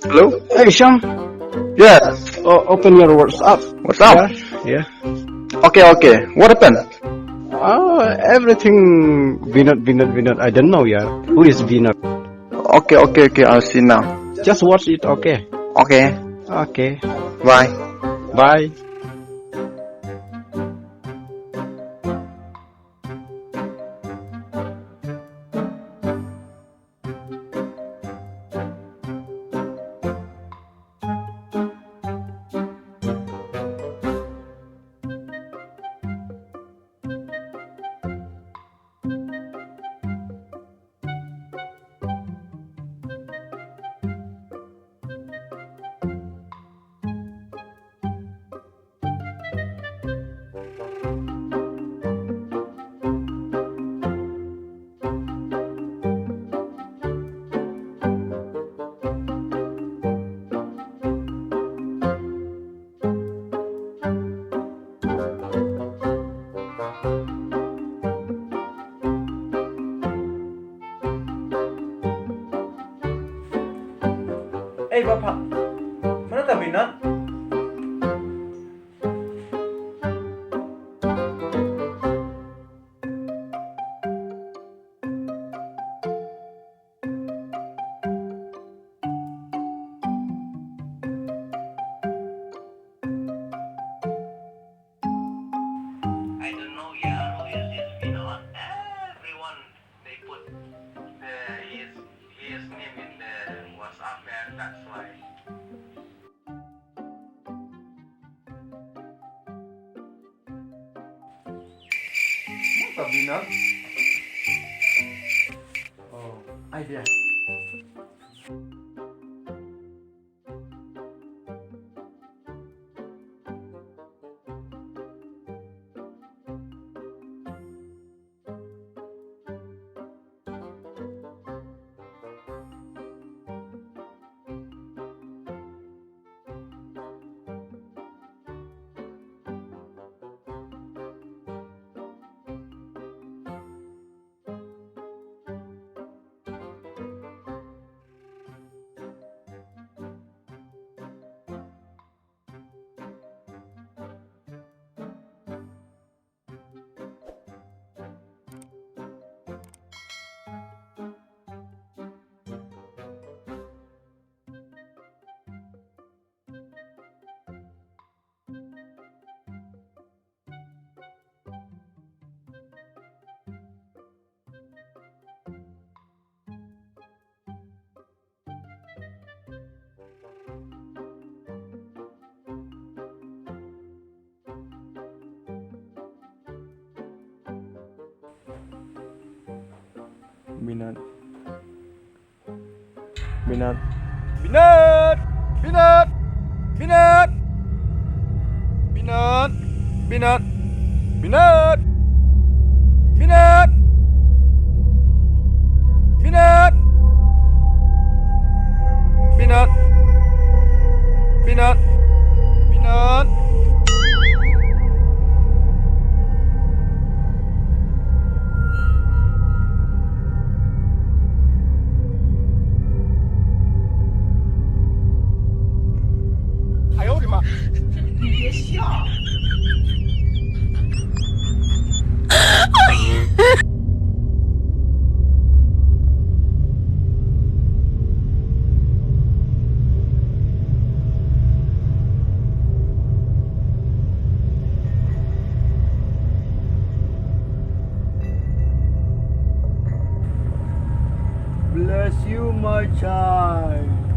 Hello? Hey, Sham. Yeah. Open your WhatsApp. What's up? Yeah. Okay. What happened? Everything Binod. I don't know, yeah. Who is Binod? Okay. I'll see now. Just watch it, okay? Okay. Okay. Bye. Bye. Eh Bapak, mana tabinat? I don't know, yeah, who is this Vinod? Everyone, they put his name in the WhatsApp, and that's why. Tabinat? Oh, idea. Binat. Binat. Binat. Binat. Binat. Binat. Binat. Binat. Binat. Binat. Binat. Binat. Binat. Bless you, my child.